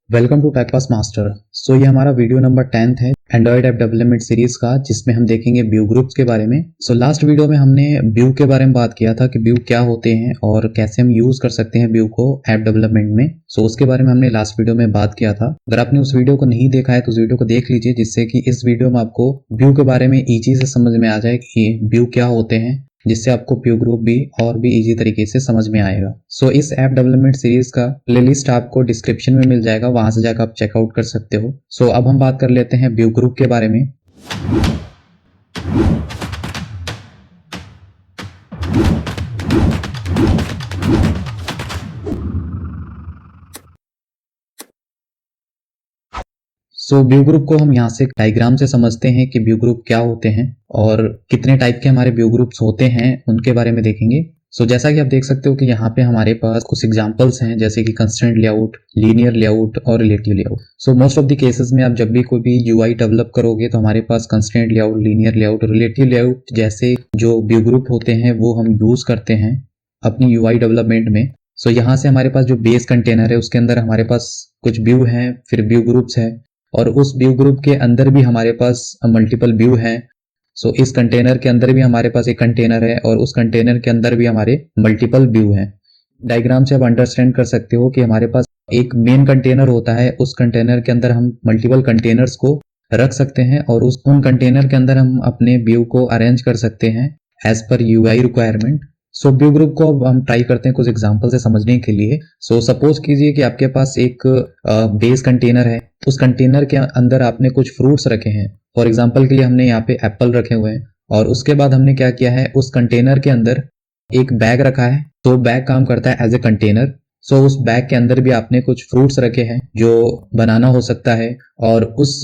Welcome to पैकपास master. So ये हमारा वीडियो नंबर 10 है एंड्रॉइड ऐप डेवलपमेंट सीरीज का, जिसमें हम देखेंगे व्यू ग्रुप्स के बारे में। सो लास्ट वीडियो में हमने व्यू के बारे में बात किया था कि व्यू क्या होते हैं और कैसे हम यूज कर सकते हैं व्यू को ऐप डेवलपमेंट में। सो उसके बारे में हमने लास्ट वीडियो में बात किया था। अगर आपने उस वीडियो को नहीं देखा है तो उस वीडियो को देख लीजिए, जिससे कि इस वीडियो में आपको व्यू के बारे में इजी से समझ में आ जाए कि व्यू क्या होते हैं, जिससे आपको व्यू ग्रुप भी और भी इजी तरीके से समझ में आएगा। सो इस ऐप डेवलपमेंट सीरीज का प्लेलिस्ट आपको डिस्क्रिप्शन में मिल जाएगा, वहां से जाकर आप चेकआउट कर सकते हो। सो अब हम बात कर लेते हैं व्यू ग्रुप के बारे में। सो व्यू ग्रुप को हम यहाँ से डायग्राम से समझते हैं कि व्यू ग्रुप क्या होते हैं और कितने टाइप के हमारे व्यू ग्रुप्स होते हैं, उनके बारे में देखेंगे। सो जैसा कि आप देख सकते हो कि यहाँ पे हमारे पास कुछ एग्जांपल्स हैं, जैसे कि कंस्ट्रेंट लेआउट, लीनियर लेआउट और relative layout. So most of the cases में आप जब भी कोई भी यूआई डेवलप करोगे तो हमारे पास constraint layout, linear layout, relative layout जैसे जो व्यू ग्रुप होते हैं वो हम यूज करते हैं अपनी यूआई डेवलपमेंट में। सो यहाँ से हमारे पास जो बेस कंटेनर है उसके अंदर हमारे पास कुछ व्यू हैं, फिर व्यू ग्रुप्स है, और उस व्यू ग्रुप के अंदर भी हमारे पास मल्टीपल व्यू हैं। सो इस कंटेनर के अंदर भी हमारे पास एक कंटेनर है और उस कंटेनर के अंदर भी हमारे मल्टीपल व्यू हैं। डायग्राम से आप अंडरस्टैंड कर सकते हो कि हमारे पास एक मेन कंटेनर होता है, उस कंटेनर के अंदर हम मल्टीपल कंटेनर्स को रख सकते हैं और उन कंटेनर के अंदर हम अपने व्यू को अरेंज कर सकते हैं as per UI requirement. So view group को अब हम ट्राई करते हैं कुछ एग्जांपल से समझने के लिए। सो सपोज कीजिए कि आपके पास एक बेस कंटेनर है, उस कंटेनर के अंदर आपने कुछ फ्रूट्स रखे हैं। फॉर एग्जांपल के लिए हमने यहाँ पे एप्पल रखे हुए हैं और उसके बाद हमने क्या किया है, उस कंटेनर के अंदर एक बैग रखा है। तो बैग काम करता है एज ए कंटेनर। सो उस बैग के अंदर भी आपने कुछ फ्रूट्स रखे हैं जो बनाना हो सकता है, और उस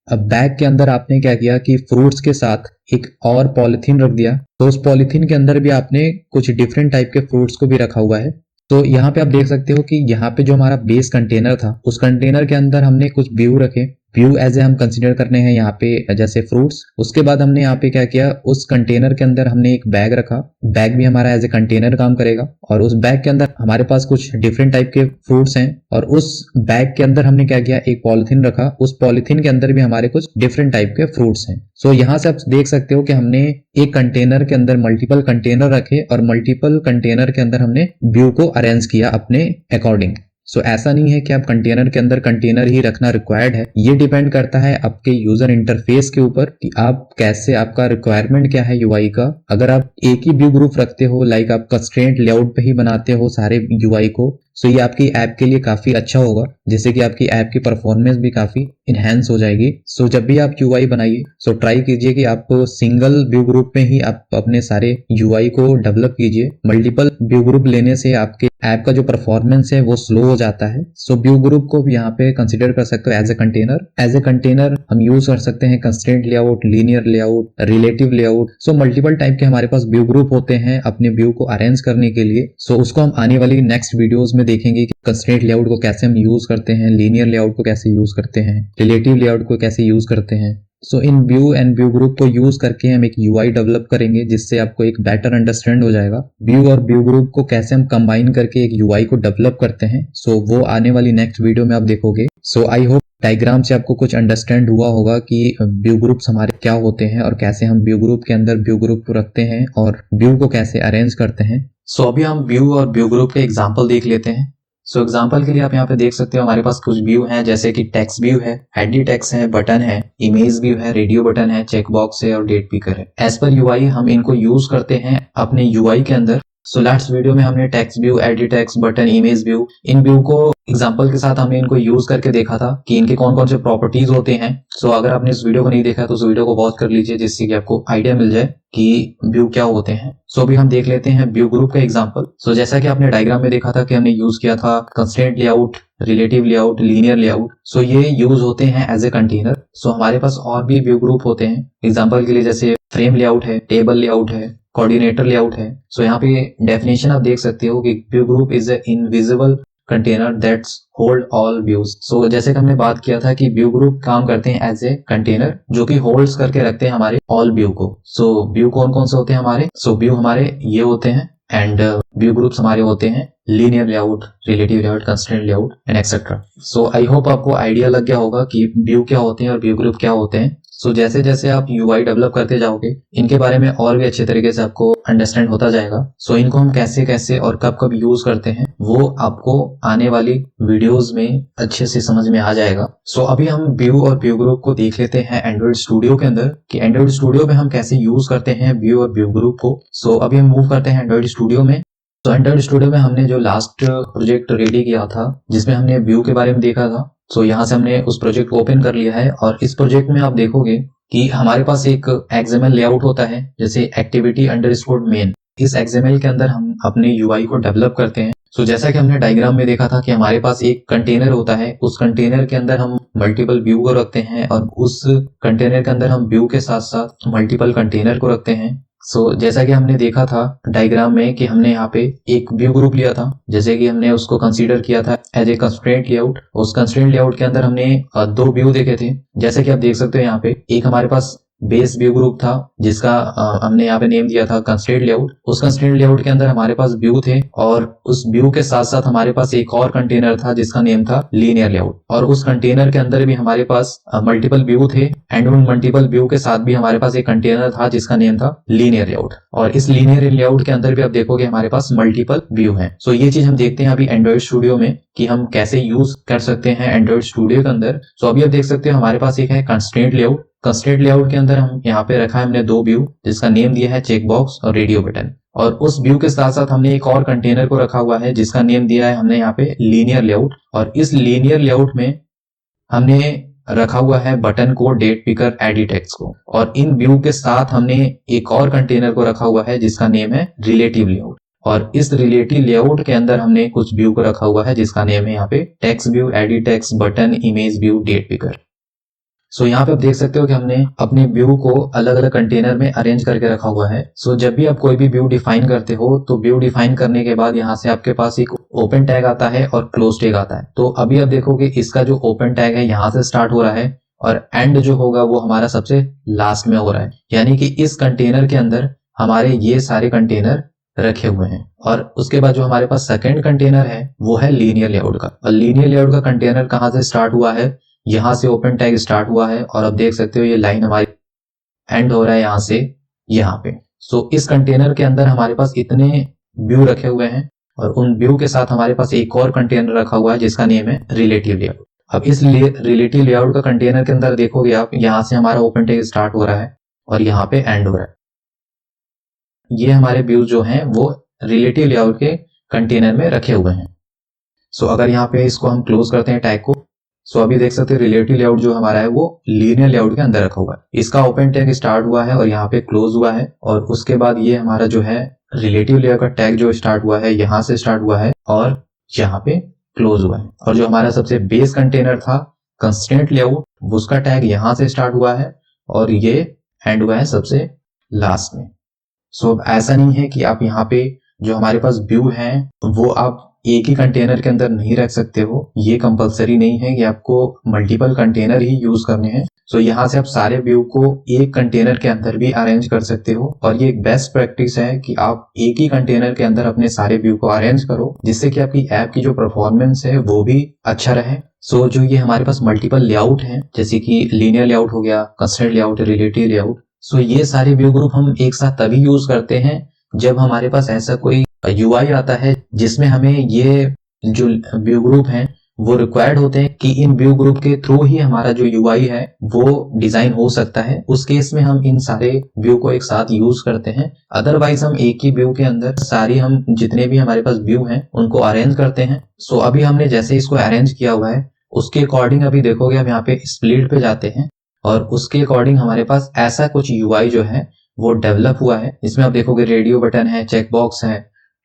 बैग के अंदर आपने क्या किया कि फ्रूट्स के साथ एक और पॉलिथीन रख दिया। तो उस पॉलिथीन के अंदर भी आपने कुछ डिफरेंट टाइप के फ्रूट्स को भी रखा हुआ है। तो यहाँ पे आप देख सकते हो कि यहाँ पे जो हमारा बेस कंटेनर था, उस कंटेनर के अंदर हमने कुछ व्यू रखे। व्यू एज ए हम कंसीडर करने हैं यहाँ पे जैसे फ्रूट्स। उसके बाद हमने यहाँ पे क्या किया, उस कंटेनर के अंदर हमने एक बैग रखा। बैग भी हमारा एज ए कंटेनर काम करेगा और उस बैग के अंदर हमारे पास कुछ डिफरेंट टाइप के फ्रूट्स हैं और उस बैग के अंदर हमने क्या किया, एक पॉलिथीन रखा। उस पॉलिथीन के अंदर भी हमारे कुछ डिफरेंट टाइप के फ्रूट्स हैं। सो यहाँ से आप देख सकते हो कि हमने एक कंटेनर के अंदर मल्टीपल कंटेनर रखे और मल्टीपल कंटेनर के अंदर हमने व्यू को अरेंज किया अपने अकॉर्डिंग। सो ऐसा नहीं है कि आप कंटेनर के अंदर कंटेनर ही रखना रिक्वायर्ड है, ये डिपेंड करता है आपके यूजर इंटरफेस के ऊपर कि आप कैसे, आपका रिक्वायरमेंट क्या है यूआई का। अगर आप एक ही व्यू ग्रुप रखते हो, लाइक आप कंस्ट्रेंट लेआउट पे ही बनाते हो सारे यूआई को, सो ये आपकी ऐप के लिए काफी अच्छा होगा, जिससे कि आपकी ऐप की परफॉर्मेंस भी काफी इनहेंस हो जाएगी। सो जब भी आप यूआई बनाइए सो ट्राई कीजिए कि आप सिंगल व्यू ग्रुप में ही आप अपने सारे यूआई को डेवलप कीजिए। मल्टीपल व्यू ग्रुप लेने से आपके ऐप का जो परफॉर्मेंस है वो स्लो हो जाता है। सो व्यू ग्रुप को भी यहाँ पे कंसिडर कर सकते हो as a container. As a container हम यूज कर सकते हैं constraint layout, linear layout, relative layout. So multiple type के हमारे पास व्यू ग्रुप होते हैं अपने व्यू को अरेंज करने के लिए। सो उसको हम आने वाली नेक्स्ट वीडियोज में देखेंगे कि कंस्ट्रेंट लेआउट को कैसे हम यूज करते हैं, लीनियर लेआउट को कैसे यूज करते हैं, रिलेटिव लेआउट को कैसे यूज करते हैं। सो इन व्यू एंड व्यू ग्रुप को यूज करके हम एक यूआई डेवलप करेंगे, जिससे आपको एक बेटर अंडरस्टैंड हो जाएगा व्यू और व्यू ग्रुप को कैसे हम कंबाइन करके एक यूआई को डेवलप करते हैं। सो वो आने वाली नेक्स्ट वीडियो में आप देखोगे। सो आई होप डायग्राम से आपको कुछ अंडरस्टैंड हुआ होगा कि व्यू ग्रुप्स हमारे क्या होते हैं और कैसे हम व्यू ग्रुप के अंदर व्यू ग्रुप को रखते हैं और व्यू को कैसे अरेंज करते हैं। सो अभी हम व्यू और व्यू ग्रुप के एग्जाम्पल देख लेते हैं। सो एग्जाम्पल के लिए आप यहाँ पे देख सकते हो हमारे पास कुछ व्यू हैं, जैसे कि टेक्स्ट व्यू है, हेडी टेक्स्ट है, बटन है, इमेज व्यू है, रेडियो बटन है, चेक बॉक्स है और डेट पिकर है। एज पर यूआई हम इनको यूज करते हैं अपने यूआई के अंदर। सो लास्ट वीडियो में हमने text view, edit text, button, image view, इन व्यू को एग्जांपल के साथ हमने इनको यूज करके देखा था कि इनके कौन कौन से प्रॉपर्टीज होते हैं। सो अगर आपने इस वीडियो को नहीं देखा तो उस वीडियो को वॉच कर लीजिए, जिससे कि आपको आइडिया मिल जाए कि व्यू क्या होते हैं। सो अभी हम देख लेते हैं व्यू ग्रुप का एग्जांपल। सो जैसा कि आपने डायग्राम में देखा था कि हमने यूज किया था constraint layout, relative layout, linear layout. So ये यूज होते हैं एज ए कंटेनर। सो हमारे पास और भी व्यू ग्रुप होते हैं, एग्जाम्पल के लिए जैसे फ्रेम लेआउट है, टेबल लेआउट है, कोऑर्डिनेटर लेआउट है। सो यहाँ पे डेफिनेशन आप देख सकते हो कि view group is a invisible container that's hold all views. So जैसे कि हमने बात किया था कि व्यू ग्रुप काम करते हैं एज ए कंटेनर जो कि होल्ड्स करके रखते हैं हमारे ऑल व्यू को। सो व्यू कौन कौन से होते हैं हमारे? सो व्यू हमारे ये होते हैं, एंड व्यू ग्रुप्स हमारे होते हैं linear layout, relative layout, constraint layout and etcetera. So I hope आपको आइडिया लग गया होगा कि व्यू क्या होते हैं और व्यू ग्रुप क्या होते हैं। सो जैसे जैसे आप यूआई डेवलप करते जाओगे इनके बारे में और भी अच्छे तरीके से आपको अंडरस्टैंड होता जाएगा। सो इनको हम कैसे कैसे और कब कब यूज करते हैं वो आपको आने वाली वीडियोस में अच्छे से समझ में आ जाएगा। सो अभी हम व्यू और व्यू ग्रुप को देख लेते हैं एंड्रॉइड स्टूडियो के अंदर कि एंड्रॉइड स्टूडियो में हम कैसे यूज करते हैं व्यू और व्यू ग्रुप को। सो अभी हम मूव करते हैं एंड्रॉइड स्टूडियो में। तो एंड्रॉइड स्टूडियो में हमने जो लास्ट प्रोजेक्ट रेडी किया था जिसमें हमने व्यू के बारे में देखा था, सो यहाँ से हमने उस प्रोजेक्ट को ओपन कर लिया है और इस प्रोजेक्ट में आप देखोगे कि हमारे पास एक XML लेआउट होता है जैसे एक्टिविटी अंडरस्कोर मेन। इस XML के अंदर हम अपने UI को डेवलप करते हैं। सो जैसा कि हमने डायग्राम में देखा था कि हमारे पास एक कंटेनर होता है, उस कंटेनर के अंदर हम मल्टीपल व्यू को रखते हैं और उस कंटेनर के अंदर हम व्यू के साथ साथ मल्टीपल कंटेनर को रखते हैं। सो जैसा कि हमने देखा था डायग्राम में कि हमने यहाँ पे एक व्यू ग्रुप लिया था, जैसे कि हमने उसको कंसीडर किया था एज ए कंस्ट्रेंट लेआउट। उस कंस्ट्रेंट लेआउट के अंदर हमने दो व्यू देखे थे, जैसे कि आप देख सकते हो यहाँ पे एक हमारे पास बेस व्यू ग्रुप था जिसका हमने यहाँ पे नेम दिया था कंस्ट्रेंट लेआउट। उस कंस्ट्रेंट लेआउट के अंदर हमारे पास व्यू थे और उस व्यू के साथ साथ हमारे पास एक और कंटेनर था जिसका नेम था लीनियर लेआउट। और उस कंटेनर के अंदर भी हमारे पास मल्टीपल व्यू थे एंड उन मल्टीपल व्यू के साथ भी हमारे पास एक कंटेनर था जिसका नेम था लीनियर लेआउट। और इस लीनियर लेआउट के अंदर भी आप देखोगे हमारे पास मल्टीपल व्यू हैं। सो ये चीज हम देखते हैं अभी एंड्रॉइड स्टूडियो में कि हम कैसे यूज कर सकते हैं एंड्रॉइड स्टूडियो के अंदर। सो अभी आप देख सकते हो हमारे पास एक है कंस्ट्रेंट लेआउट। कंस्ट्रेंट लेआउट के अंदर हम यहाँ पे रखा है हमने दो व्यू जिसका नेम दिया है चेक बॉक्स और रेडियो बटन। और उस व्यू के साथ साथ हमने एक और कंटेनर को रखा हुआ है जिसका नेम दिया है हमने यहाँ पे लीनियर लेआउट। और इस लीनियर लेआउट में हमने रखा हुआ है बटन को, डेट पिकर, एडिट टेक्स्ट को। और इन व्यू के साथ हमने एक और कंटेनर को रखा हुआ है जिसका नेम है रिलेटिव लेआउट। और इस रिलेटिव लेआउट के अंदर हमने कुछ व्यू को रखा हुआ है जिसका नेम है यहाँ पे text view, edit text, button, image view, date picker. So यहाँ पे आप देख सकते हो कि हमने अपने व्यू को अलग अलग कंटेनर में अरेंज करके रखा हुआ है। सो जब भी आप कोई भी व्यू डिफाइन करते हो तो व्यू डिफाइन करने के बाद यहाँ से आपके पास एक ओपन टैग आता है और क्लोज टैग आता है। तो अभी आप देखोगे इसका जो ओपन टैग है यहाँ से स्टार्ट हो रहा है और एंड जो होगा वो हमारा सबसे लास्ट में हो रहा है, यानी कि इस कंटेनर के अंदर हमारे ये सारे कंटेनर रखे हुए हैं। और उसके बाद जो हमारे पास सेकेंड कंटेनर है वो है लीनियर लेआउट का। और लीनियर लेआउट का कंटेनर कहाँ से स्टार्ट हुआ है, यहाँ से ओपन टैग स्टार्ट हुआ है और अब देख सकते हो ये लाइन हमारी एंड हो रहा है यहाँ से यहाँ पे। सो इस कंटेनर के अंदर हमारे पास इतने व्यू रखे हुए हैं और उन व्यू के साथ हमारे पास एक और कंटेनर रखा हुआ है जिसका नेम है रिलेटिव लेआउट। अब इस रिलेटिव लेआउट का कंटेनर के अंदर देखोगे आप यहाँ से हमारा ओपन टैग स्टार्ट हो रहा है और यहाँ पे एंड हो रहा है। ये हमारे व्यू जो हैं वो रिलेटिव लेआउट के कंटेनर में रखे हुए हैं। सो अगर यहाँ पे इसको हम क्लोज करते हैं टैग को, सो अभी देख सकते हैं रिलेटिव लेआउट जो हमारा है वो लीनियर लेआउट के अंदर रखा हुआ है। इसका ओपन टैग स्टार्ट हुआ है और यहाँ पे क्लोज हुआ है और उसके बाद ये हमारा जो है रिलेटिव लेआउट का टैग जो स्टार्ट हुआ है यहाँ से स्टार्ट हुआ है और यहाँ पे क्लोज हुआ है। और जो हमारा सबसे बेस कंटेनर था कंस्ट्रेंट लेआउट उसका टैग यहाँ से स्टार्ट हुआ है और ये एंड हुआ है सबसे लास्ट में। सो अब ऐसा नहीं है कि आप यहाँ पे जो हमारे पास व्यू हैं वो आप एक ही कंटेनर के अंदर नहीं रख सकते हो, ये कंपलसरी नहीं है कि आपको मल्टीपल कंटेनर ही यूज करने हैं। सो यहाँ से आप सारे व्यू को एक कंटेनर के अंदर भी अरेंज कर सकते हो और ये एक बेस्ट प्रैक्टिस है कि आप एक ही कंटेनर के अंदर अपने सारे व्यू को अरेंज करो जिससे कि आपकी ऐप की जो परफॉर्मेंस है वो भी अच्छा रहे। सो जो ये हमारे पास मल्टीपल लेआउट है जैसे कि लीनियर लेआउट हो गया, constraint layout, relative layout, so ये सारे व्यू ग्रुप हम एक साथ तभी यूज करते हैं जब हमारे पास ऐसा कोई UI आता है जिसमें हमें ये जो व्यू ग्रुप हैं वो रिक्वायर्ड होते हैं कि इन व्यू ग्रुप के थ्रू ही हमारा जो UI है वो डिजाइन हो सकता है। उस केस में हम इन सारे व्यू को एक साथ यूज करते हैं। अदरवाइज हम एक ही व्यू के अंदर सारी हम जितने भी हमारे पास व्यू हैं उनको अरेंज करते हैं। सो अभी हमने जैसे इसको अरेंज किया हुआ है उसके अकॉर्डिंग अभी देखोगे हम यहाँ पे स्प्लिट पे जाते हैं और उसके अकॉर्डिंग हमारे पास ऐसा कुछ UI जो है वो डेवलप हुआ है। इसमें आप देखोगे रेडियो बटन है, चेक बॉक्स है,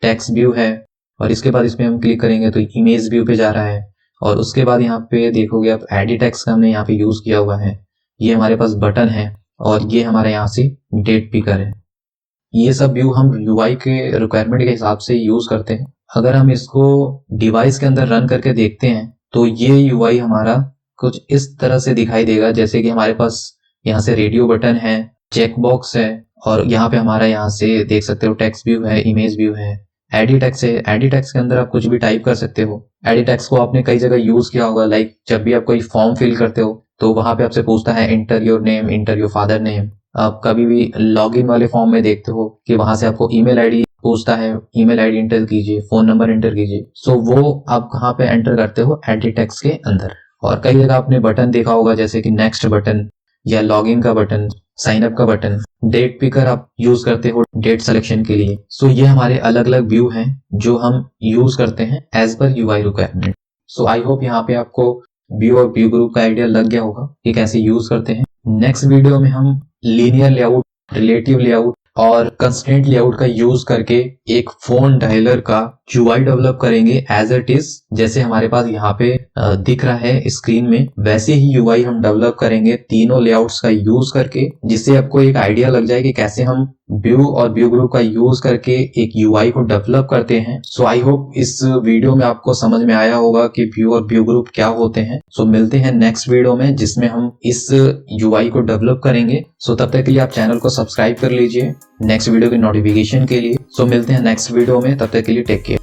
टेक्स्ट व्यू है और इसके बाद इसमें हम क्लिक करेंगे तो इमेज व्यू पे जा रहा है और उसके बाद यहाँ पे देखोगे आप एडिट टेक्स्ट का हमने यहाँ पे यूज किया हुआ है। ये हमारे पास बटन है और ये हमारे यहाँ से डेट पिकर है। ये सब व्यू हम UI के रिक्वायरमेंट के हिसाब से यूज करते हैं। अगर हम इसको डिवाइस के अंदर रन करके देखते हैं तो ये UI हमारा कुछ इस तरह से दिखाई देगा जैसे कि हमारे पास यहाँ से रेडियो बटन है, चेक बॉक्स है और यहाँ पे हमारा यहाँ से देख सकते हो टेक्स्ट व्यू है, इमेज व्यू है, एडिट टेक्स्ट है। एडिट टेक्स्ट के अंदर आप कुछ भी टाइप कर सकते हो। एडिट टेक्स्ट को आपने कई जगह यूज किया होगा, लाइक जब भी आप कोई फॉर्म फिल करते हो तो वहां पे आपसे पूछता है inter your name, inter your father name. आप कभी भी लॉगिन वाले फॉर्म में देखते हो कि वहां से आपको ईमेल आईडी पूछता है, ईमेल आईडी एंटर कीजिए, फोन नंबर एंटर कीजिए। सो वो आप कहाँ पे एंटर करते हो, एडिट टेक्स्ट के अंदर। और कई जगह आपने बटन देखा होगा जैसे कि नेक्स्ट बटन या लॉगिन का बटन, साइन अप का बटन, डेट पिकर आप यूज करते हो डेट सिलेक्शन के लिए। सो ये हमारे अलग अलग व्यू हैं जो हम यूज करते हैं as per UI requirement. So I hope यहाँ पे आपको व्यू और व्यू ग्रुप का आइडिया लग गया होगा कि कैसे यूज करते हैं। नेक्स्ट वीडियो में हम लीनियर लेआउट, रिलेटिव लेआउट और कंस्ट्रेंट लेआउट का यूज करके एक फोन डायलर का यूआई डेवलप करेंगे एज इट इज, जैसे हमारे पास यहाँ पे दिख रहा है स्क्रीन में, वैसे ही यूआई हम डेवलप करेंगे तीनों लेआउट्स का यूज करके, जिससे आपको एक आइडिया लग जाए कि कैसे हम व्यू और व्यू ग्रुप का यूज करके एक यूआई को डेवलप करते हैं। सो आई होप इस वीडियो में आपको समझ में आया होगा कि व्यू और व्यू ग्रुप क्या होते हैं। सो मिलते हैं नेक्स्ट वीडियो में जिसमें हम इस यूआई को डेवलप करेंगे। सो तब तक के लिए आप चैनल को सब्सक्राइब कर लीजिए नेक्स्ट वीडियो की नोटिफिकेशन के लिए। सो मिलते हैं नेक्स्ट वीडियो में, तब तक के लिए टेक केयर।